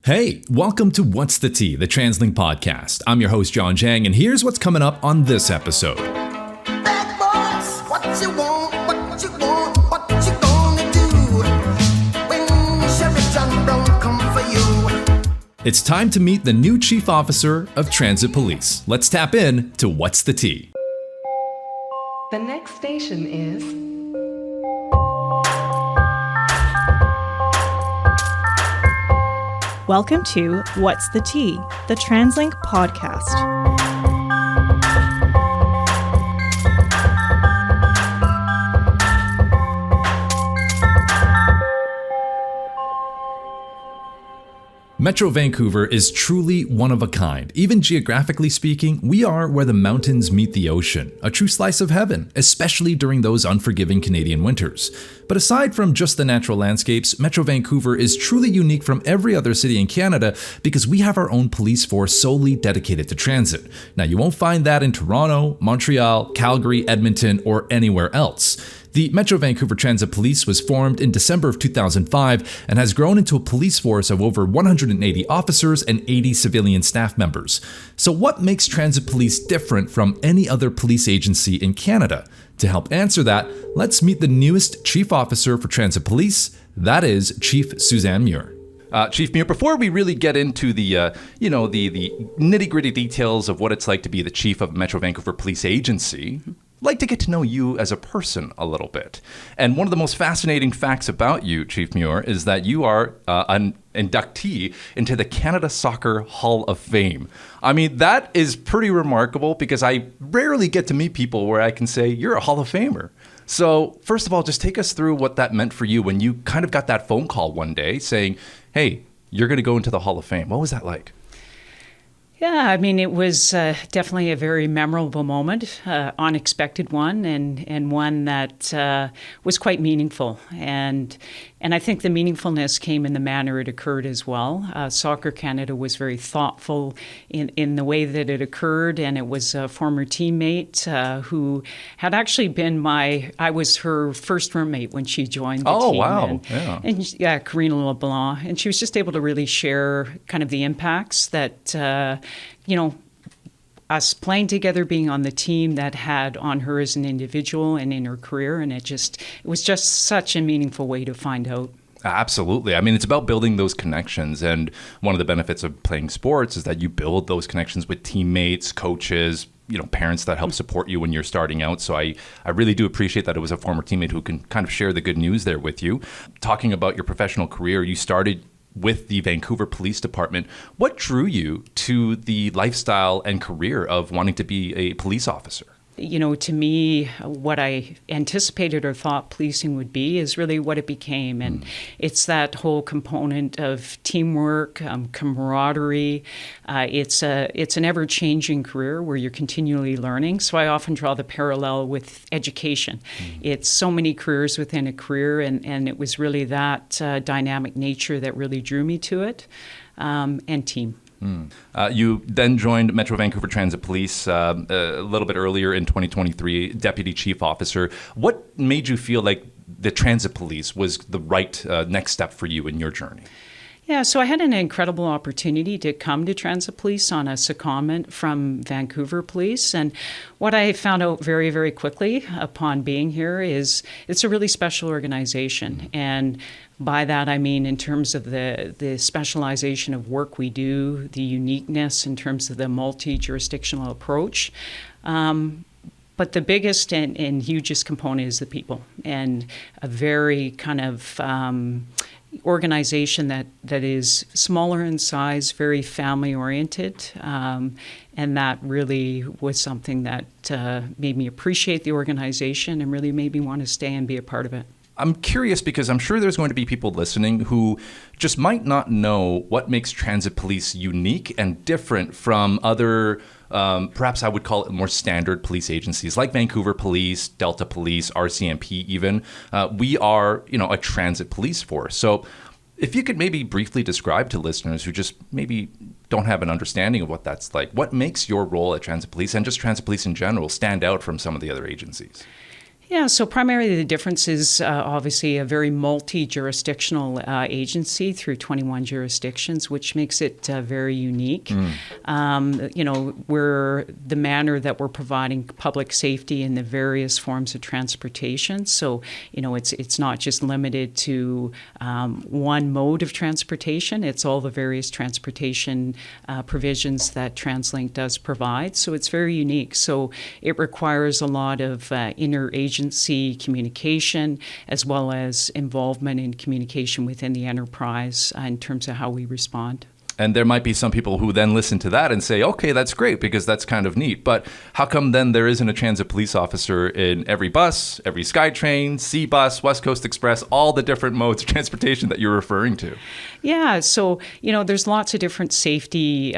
Hey, welcome to What's the Tea, the TransLink Podcast. I'm your host, John Jang, and here's what's coming up on this episode. Bad boys, what you want, what you want, what you gonna do when Sheriff John Brown come for you? It's time to meet the new Chief Officer of Transit Police. Let's tap in to What's the Tea. The next station is... Welcome to What's the Tea, the TransLink Podcast. Metro Vancouver is truly one of a kind. Even geographically speaking, we are where the mountains meet the ocean, a true slice of heaven, especially during those unforgiving Canadian winters. But aside from just the natural landscapes, Metro Vancouver is truly unique from every other city in Canada because we have our own police force solely dedicated to transit. Now, you won't find that in Toronto, Montreal, Calgary, Edmonton, or anywhere else. The Metro Vancouver Transit Police was formed in December of 2005 and has grown into a police force of over 180 officers and 80 civilian staff members. So what makes Transit Police different from any other police agency in Canada? To help answer that, let's meet the newest Chief Officer for Transit Police. That is Chief Suzanne Muir. Chief Muir, before we really get into the nitty-gritty details of what it's like to be the Chief of Metro Vancouver Police Agency, I'd like to get to know you as a person a little bit. And one of the most fascinating facts about you, Chief Muir, is that you are an inductee into the Canada Soccer Hall of Fame. I mean, that is pretty remarkable because I rarely get to meet people where I can say, you're a Hall of Famer. So first of all, just take us through what that meant for you when you kind of got that phone call one day saying, hey, you're going to go into the Hall of Fame. What was that like? Yeah, I mean, it was definitely a very memorable moment, unexpected one, and one that was quite meaningful. And I think the meaningfulness came in the manner it occurred as well. Soccer Canada was very thoughtful in the way that it occurred, and it was a former teammate who had actually been I was her first roommate when she joined the team. Oh, wow. And Karina LeBlanc. And she was just able to really share kind of the impacts that us playing together, being on the team that had on her as an individual and in her career. And it was just such a meaningful way to find out. Absolutely. I mean, it's about building those connections. And one of the benefits of playing sports is that you build those connections with teammates, coaches, parents that help support you when you're starting out. So I really do appreciate that it was a former teammate who can kind of share the good news there with you. Talking about your professional career, you started with the Vancouver Police Department. What drew you to the lifestyle and career of wanting to be a police officer? To me, what I anticipated or thought policing would be is really what it became. And it's that whole component of teamwork, camaraderie. It's an ever-changing career where you're continually learning. So I often draw the parallel with education. It's so many careers within a career, and it was really that dynamic nature that really drew me to it, and team. You then joined Metro Vancouver Transit Police a little bit earlier in 2023, Deputy Chief Officer. What made you feel like the Transit Police was the right next step for you in your journey? Yeah, so I had an incredible opportunity to come to Transit Police on a secondment from Vancouver Police. And what I found out very, very quickly upon being here is it's a really special organization. And by that, I mean in terms of the specialization of work we do, the uniqueness in terms of the multi-jurisdictional approach. But the biggest and hugest component is the people, and a very kind of organization that is smaller in size, very family-oriented, and that really was something that made me appreciate the organization and really made me want to stay and be a part of it. I'm curious because I'm sure there's going to be people listening who just might not know what makes Transit Police unique and different from other, perhaps I would call it more standard police agencies like Vancouver Police, Delta Police, RCMP even. We are, a transit police force. So if you could maybe briefly describe to listeners who just maybe don't have an understanding of what that's like, what makes your role at Transit Police and just Transit Police in general stand out from some of the other agencies? Yeah, so primarily the difference is obviously a very multi-jurisdictional agency through 21 jurisdictions, which makes it very unique. We're the manner that we're providing public safety in the various forms of transportation. So, it's not just limited to one mode of transportation. It's all the various transportation provisions that TransLink does provide. So it's very unique. So it requires a lot of interagency communication, as well as involvement in communication within the enterprise in terms of how we respond. And there might be some people who then listen to that and say, okay, that's great because that's kind of neat. But how come then there isn't a transit police officer in every bus, every SkyTrain, C-Bus, West Coast Express, all the different modes of transportation that you're referring to? Yeah, so, there's lots of different safety,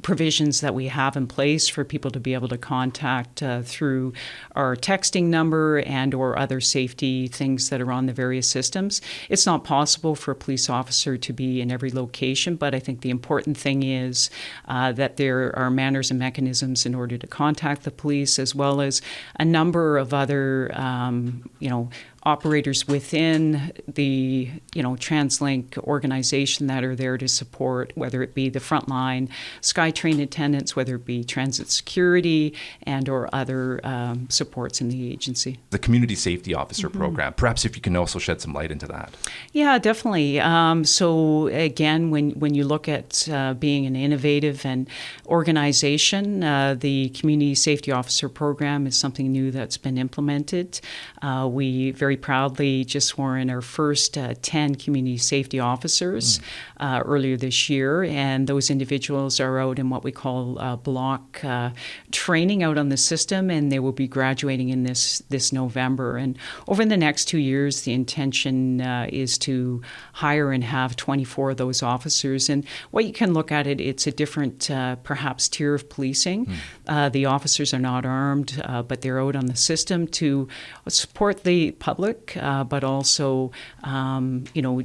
provisions that we have in place for people to be able to contact through our texting number and or other safety things that are on the various systems. It's not possible for a police officer to be in every location, but I think the important thing is that there are manners and mechanisms in order to contact the police, as well as a number of other, operators within the, TransLink organization that are there to support, whether it be the frontline SkyTrain attendants, whether it be transit security and or other supports in the agency. The Community Safety Officer program, perhaps if you can also shed some light into that. Yeah, definitely. So again, when you look at being an innovative and organization, the Community Safety Officer program is something new that's been implemented. We very proudly just swore in our first 10 community safety officers earlier this year, and those individuals are out in what we call block training out on the system, and they will be graduating in this November. And over the next 2 years, the intention is to hire and have 24 of those officers. And what you can look at it's a different perhaps tier of policing. The officers are not armed, but they're out on the system to support the public, but also,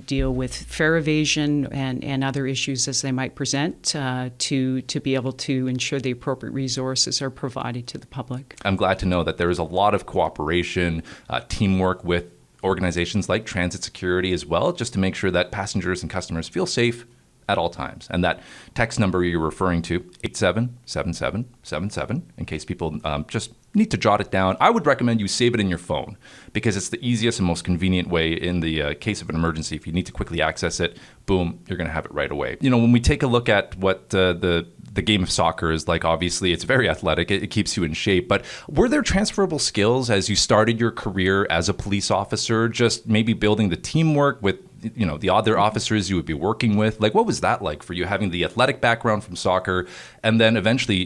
deal with fare evasion and other issues as they might present to be able to ensure the appropriate resources are provided to the public. I'm glad to know that there is a lot of cooperation, teamwork with organizations like Transit Security as well, just to make sure that passengers and customers feel safe at all times. And that text number you're referring to, 877777, in case people just need to jot it down. I would recommend you save it in your phone because it's the easiest and most convenient way in the case of an emergency. If you need to quickly access it, boom, you're going to have it right away. When we take a look at what the game of soccer is like, obviously it's very athletic. It keeps you in shape. But were there transferable skills as you started your career as a police officer, just maybe building the teamwork with the other officers you would be working with? Like, what was that like for you, having the athletic background from soccer and then eventually,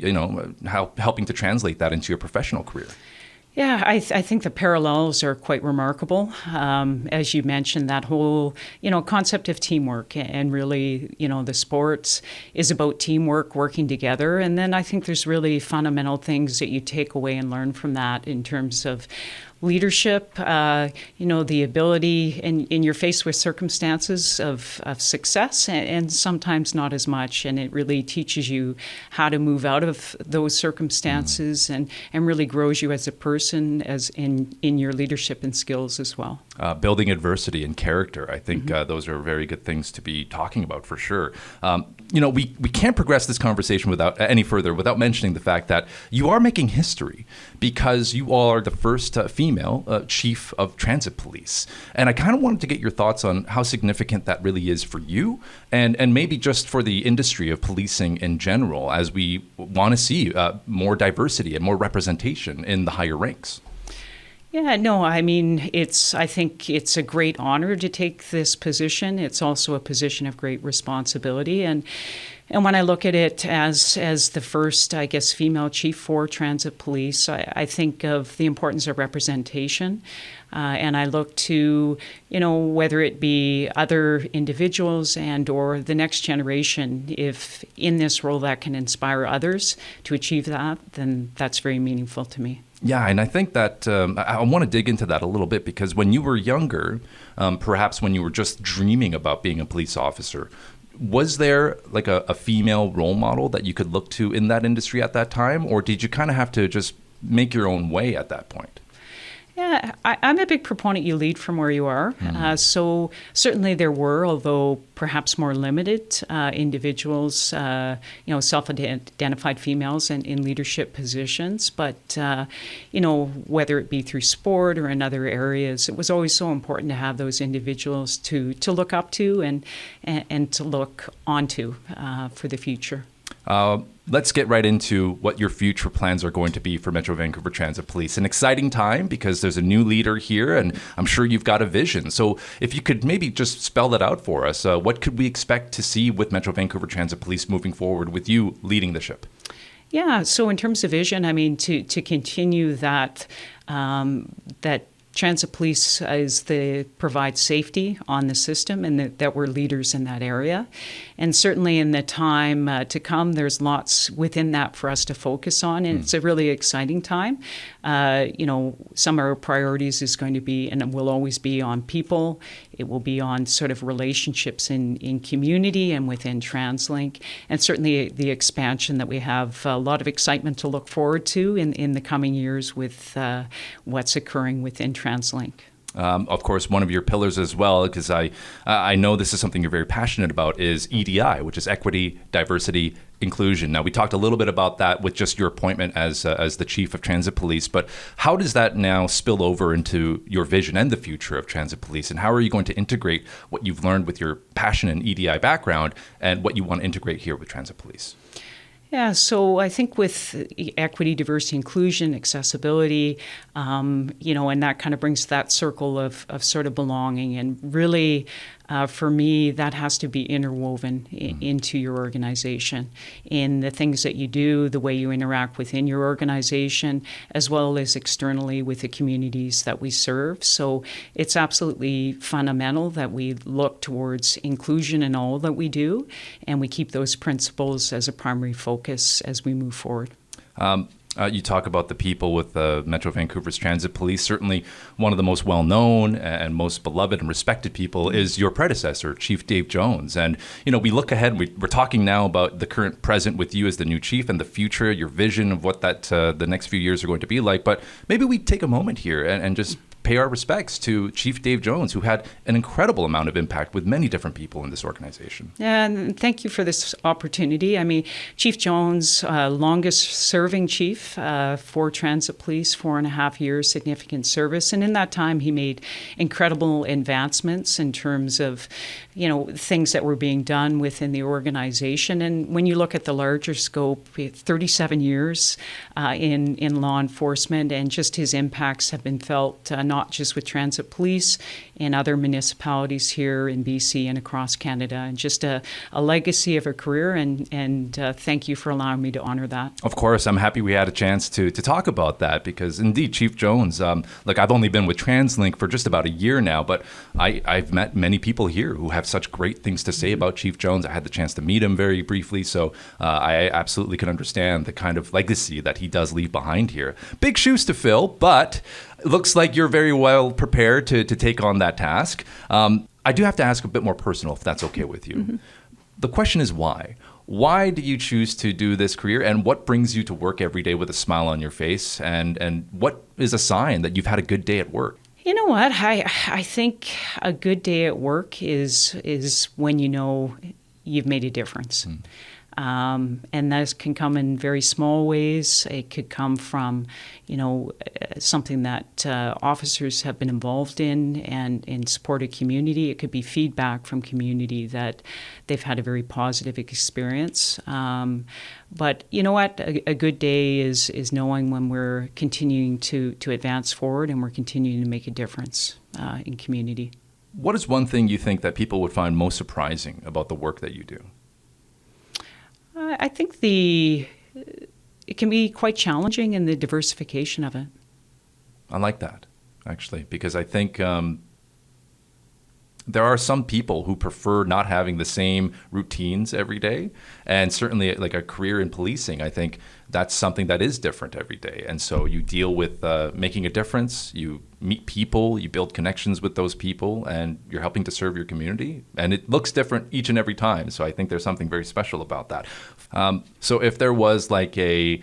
helping to translate that into your professional career? Yeah, I think the parallels are quite remarkable. As you mentioned, that whole, concept of teamwork, and really, the sports is about teamwork, working together. And then I think there's really fundamental things that you take away and learn from that in terms of leadership, the ability, and you're faced with circumstances of success and sometimes not as much. And it really teaches you how to move out of those circumstances and really grows you as a person, as in your leadership and skills as well. Building adversity and character. I think those are very good things to be talking about for sure. We can't progress this conversation any further without mentioning the fact that you are making history because you all are the first female chief of transit police. And I kind of wanted to get your thoughts on how significant that really is for you and maybe just for the industry of policing in general, as we want to see more diversity and more representation in the higher ranks. Yeah, no, I think it's a great honor to take this position. It's also a position of great responsibility. And when I look at it as the first, I guess, female chief for transit police, I think of the importance of representation. And I look to, whether it be other individuals and or the next generation, if in this role that can inspire others to achieve that, then that's very meaningful to me. Yeah, and I think that I want to dig into that a little bit because when you were younger, perhaps when you were just dreaming about being a police officer, was there like a female role model that you could look to in that industry at that time? Or did you kind of have to just make your own way at that point? Yeah, I'm a big proponent you lead from where you are. So certainly there were, although perhaps more limited, individuals, self-identified females in leadership positions. But, whether it be through sport or in other areas, it was always so important to have those individuals to look up to and to look onto for the future. Let's get right into what your future plans are going to be for Metro Vancouver Transit Police. An exciting time because there's a new leader here, and I'm sure you've got a vision. So if you could maybe just spell that out for us, what could we expect to see with Metro Vancouver Transit Police moving forward with you leading the ship? Yeah, so in terms of vision, I mean, to continue that Transit Police provides safety on the system, and that we're leaders in that area. And certainly in the time to come, there's lots within that for us to focus on, and it's a really exciting time. Some of our priorities is going to be, and will always be, on people. It will be on sort of relationships in community and within TransLink, and certainly the expansion that we have a lot of excitement to look forward to in the coming years with what's occurring within TransLink. Of course, one of your pillars as well, because I know this is something you're very passionate about, is EDI, which is equity, diversity, inclusion. Now, we talked a little bit about that with just your appointment as the chief of Transit Police, but how does that now spill over into your vision and the future of Transit Police, and how are you going to integrate what you've learned with your passion and EDI background and what you want to integrate here with Transit Police? Yeah, so I think with equity, diversity, inclusion, accessibility, and that kind of brings that circle of sort of belonging. And really, for me, that has to be interwoven into your organization in the things that you do, the way you interact within your organization, as well as externally with the communities that we serve. So it's absolutely fundamental that we look towards inclusion in all that we do, and we keep those principles as a primary focus as we move forward. You talk about the people with Metro Vancouver's Transit Police. Certainly one of the most well-known and most beloved and respected people is your predecessor, Chief Dave Jones. And, we look ahead. We're talking now about the current present with you as the new chief and the future, your vision of what that the next few years are going to be like. But maybe we take a moment here and just pay our respects to Chief Dave Jones, who had an incredible amount of impact with many different people in this organization. Yeah, and thank you for this opportunity. I mean, Chief Jones, longest serving chief for Transit Police, 4.5 years, significant service. And in that time, he made incredible advancements in terms of, things that were being done within the organization. And when you look at the larger scope, 37 years in law enforcement, and just his impacts have been felt not just with Transit Police, in other municipalities here in BC and across Canada, and just a legacy of a career. And thank you for allowing me to honor that. Of course, I'm happy we had a chance to talk about that, because indeed, Chief Jones, I've only been with TransLink for just about a year now, but I've met many people here who have such great things to say about Chief Jones. I had the chance to meet him very briefly, so I absolutely can understand the kind of legacy that he does leave behind here. Big shoes to fill, but it looks like you're very well prepared to take on that task. I do have to ask a bit more personal, if that's okay with you. Mm-hmm. The question is why? Why do you choose to do this career, and what brings you to work every day with a smile on your face? And what is a sign that you've had a good day at work? You know what? I think a good day at work is when you've made a difference. And that can come in very small ways. It could come from, something that officers have been involved in and in support of community. It could be feedback from community that they've had a very positive experience. But you know what? A good day is knowing when we're continuing to advance forward and we're continuing to make a difference in community. What is one thing you think that people would find most surprising about the work that you do? I think it can be quite challenging in the diversification of it. I like that, actually, because I think there are some people who prefer not having the same routines every day. And certainly like a career in policing, I think that's something that is different every day. And so you deal with making a difference, you meet people, you build connections with those people, and you're helping to serve your community. And it looks different each and every time. So I think there's something very special about that. So if there was like a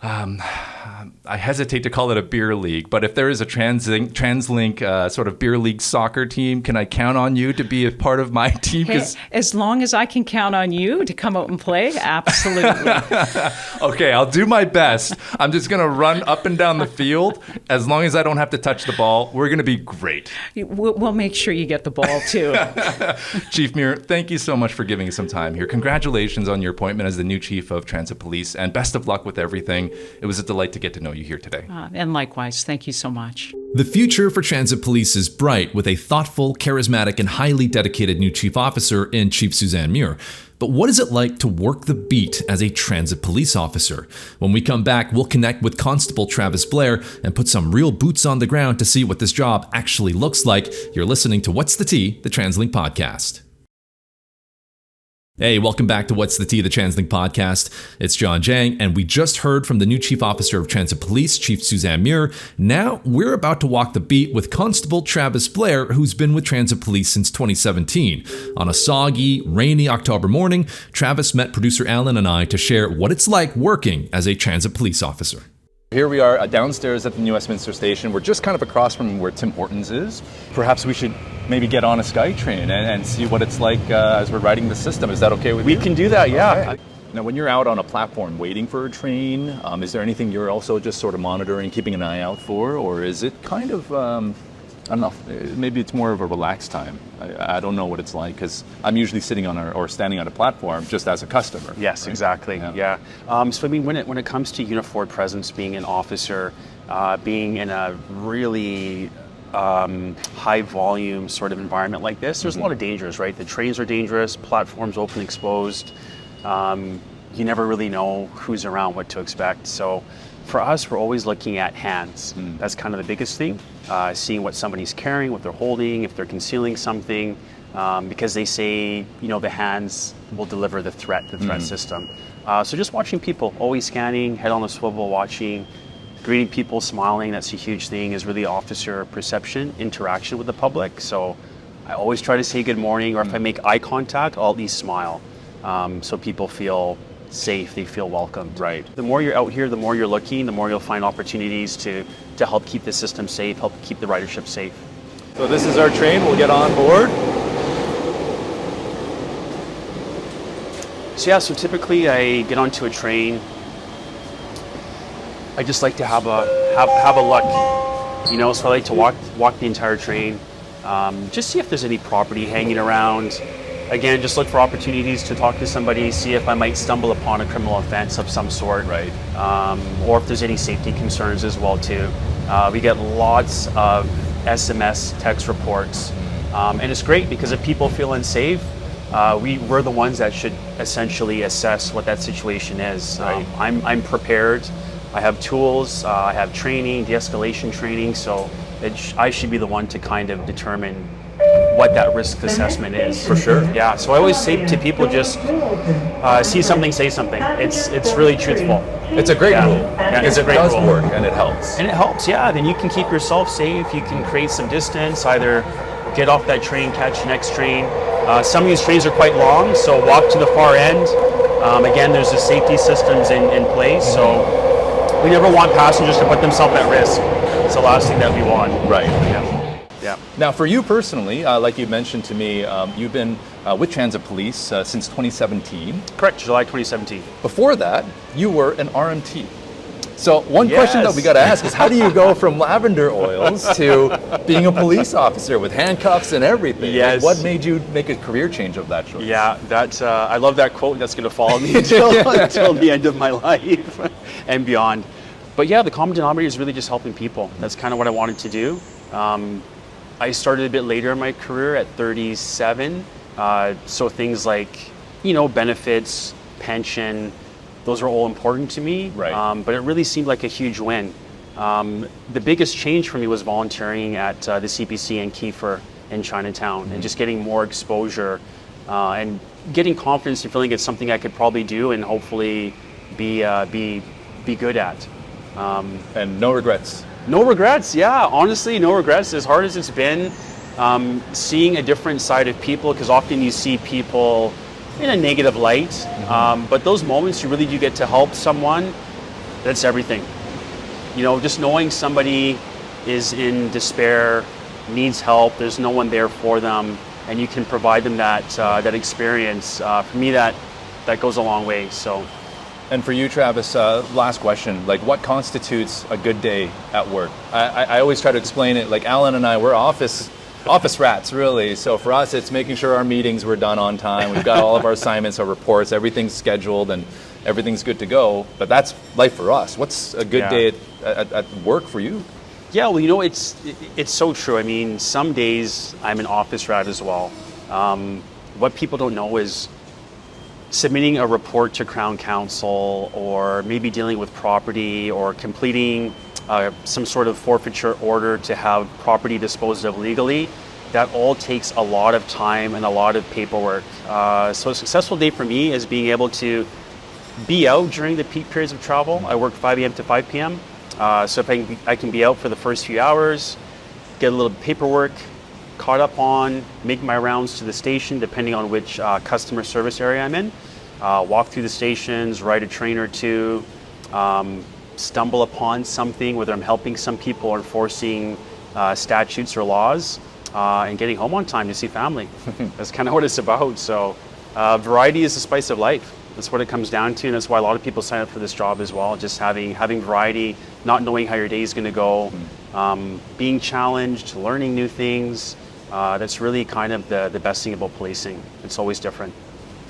I hesitate to call it a beer league, but if there is a TransLink sort of beer league soccer team, can I count on you to be a part of my team? Hey, as long as I can count on you to come out and play, absolutely. Okay, I'll do my best. I'm just going to run up and down the field. As long as I don't have to touch the ball, we're going to be great. We'll make sure you get the ball, too. Chief Muir, thank you so much for giving us some time here. Congratulations on your appointment as the new Chief of Transit Police, and best of luck with everything. It was a delight to get to know you here today. And likewise, thank you so much. The future for transit police is bright with a thoughtful, charismatic, and highly dedicated new chief officer in Chief Suzanne Muir. But what is it like to work the beat as a transit police officer? When we come back, we'll connect with Constable Blair and put some real boots on the ground to see what this job actually looks like. You're listening to What's the Tea, the TransLink Podcast. Hey, welcome back to What's the Tea, the TransLink Podcast. It's John Jang, and we just heard from the new Chief Officer of Transit Police, Chief Suzanne Muir. Now, we're about to walk the beat with Constable Blair, who's been with Transit Police since 2017. On a soggy, rainy October morning, Travis met producer Alan and I to share what it's like working as a transit police officer. Here we are downstairs at the New Westminster Station. We're just kind of across from where Tim Hortons is. Perhaps we should maybe get on a SkyTrain and see what it's like as we're riding the system. Is that okay with you? We can do that, yeah. Okay. Now, when you're out on a platform waiting for a train, is there anything you're also just sort of monitoring, keeping an eye out for? Or is it kind of, I don't know, maybe it's more of a relaxed time? I don't know what it's like, because I'm usually sitting on or standing on a platform just as a customer. Yes, right? Exactly, yeah. So I mean, when it comes to uniformed presence, being an officer, being in a really high volume sort of environment like this, there's a lot of dangers, right? The trains are dangerous, platforms open, exposed. You never really know who's around, what to expect. So for us, we're always looking at hands. That's kind of the biggest thing. Seeing what somebody's carrying, what they're holding, if they're concealing something, because they say, the hands will deliver the threat system. So just watching people, always scanning, head on the swivel, watching, greeting people, smiling, that's a huge thing, is really officer perception, interaction with the public. So I always try to say good morning, or if I make eye contact, I'll at least smile. So people feel safe, they feel welcomed. Right. The more you're out here, the more you're looking, the more you'll find opportunities to help keep the system safe, help keep the ridership safe. So this is our train, we'll get on board. So typically I get onto a train. I just like to have a look, so I like to walk the entire train, just see if there's any property hanging around. Again, just look for opportunities to talk to somebody, see if I might stumble upon a criminal offense of some sort. Right. Or if there's any safety concerns as well too. We get lots of SMS text reports, and it's great because if people feel unsafe, we're the ones that should essentially assess what that situation is. Right. I'm prepared. I have tools. I have training, de-escalation training. So I should be the one to kind of determine what that risk assessment is. For sure. Yeah. So I always say to people, just see something, say something. It's really truthful. It's a great rule. Yeah, because it does work and it helps. And it helps, yeah. Then you can keep yourself safe. You can create some distance. Either get off that train, catch the next train. Some of these trains are quite long, so walk to the far end. Again, there's the safety systems in place, so we never want passengers to put themselves at risk. It's the last thing that we want. Right. Yeah. Now, for you personally, like you mentioned to me, you've been with Transit Police since 2017. Correct, July 2017. Before that, you were an RMT. So one question that we got to ask is, how do you go from lavender oils to being a police officer with handcuffs and everything? Yes. Like, what made you make a career change of that choice? Yeah, I love that quote. That's going to follow me until the end of my life and beyond. But yeah, the common denominator is really just helping people. That's kind of what I wanted to do. I started a bit later in my career at 37. So things like, benefits, pension, those are all important to me. Right. But it really seemed like a huge win. The biggest change for me was volunteering at the CPC and Kiefer in Chinatown, and just getting more exposure and getting confidence and feeling it's something I could probably do and hopefully be good at. And no regrets? No regrets, yeah. Honestly, no regrets. As hard as it's been, seeing a different side of people, because often you see people in a negative light, but those moments you really do get to help someone, that's everything. You know, just knowing somebody is in despair, needs help, there's no one there for them, and you can provide them that experience. For me, that goes a long way. So. And for you, Travis, last question, like what constitutes a good day at work? I always try to explain it, like Alan and I, we're office rats, really. So for us, it's making sure our meetings were done on time. We've got all of our assignments, our reports, everything's scheduled and everything's good to go. But that's life for us. What's a good day at work for you? Yeah, well, you know, it's so true. I mean, some days I'm an office rat as well. What people don't know is submitting a report to Crown Counsel, or maybe dealing with property, or completing some sort of forfeiture order to have property disposed of legally. That all takes a lot of time and a lot of paperwork. So a successful day for me is being able to be out during the peak periods of travel. I work 5 a.m. to 5 p.m. So if I can be out for the first few hours, get a little paperwork caught up on, make my rounds to the station depending on which customer service area I'm in, walk through the stations, ride a train or two, stumble upon something, whether I'm helping some people or enforcing statutes or laws, and getting home on time to see family. That's kind of what it's about. So variety is the spice of life. That's what it comes down to, and that's why a lot of people sign up for this job as well. Just having variety, not knowing how your day is going to go, being challenged, learning new things. That's really kind of the best thing about policing. It's always different.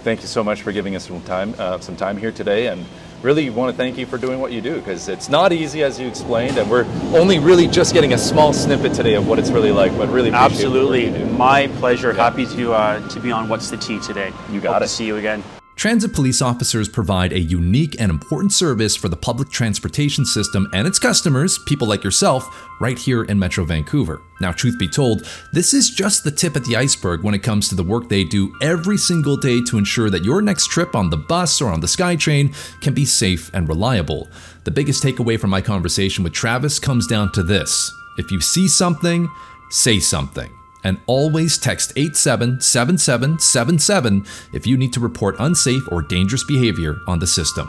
Thank you so much for giving us some time here today, and really want to thank you for doing what you do, because it's not easy, as you explained, and we're only really just getting a small snippet today of what it's really like, but really appreciate absolutely what you do. My pleasure. Happy to be on What's the Tea today. You got Hope it. to see you again. Transit police officers provide a unique and important service for the public transportation system and its customers, people like yourself, right here in Metro Vancouver. Now, truth be told, this is just the tip of the iceberg when it comes to the work they do every single day to ensure that your next trip on the bus or on the SkyTrain can be safe and reliable. The biggest takeaway from my conversation with Travis comes down to this: if you see something, say something. And always text 877777 if you need to report unsafe or dangerous behavior on the system.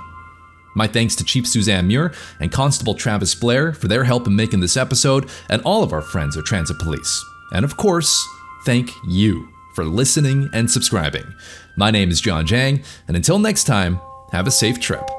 My thanks to Chief Suzanne Muir and Constable Travis Blair for their help in making this episode, and all of our friends at Transit Police. And of course, thank you for listening and subscribing. My name is John Jang, and until next time, have a safe trip.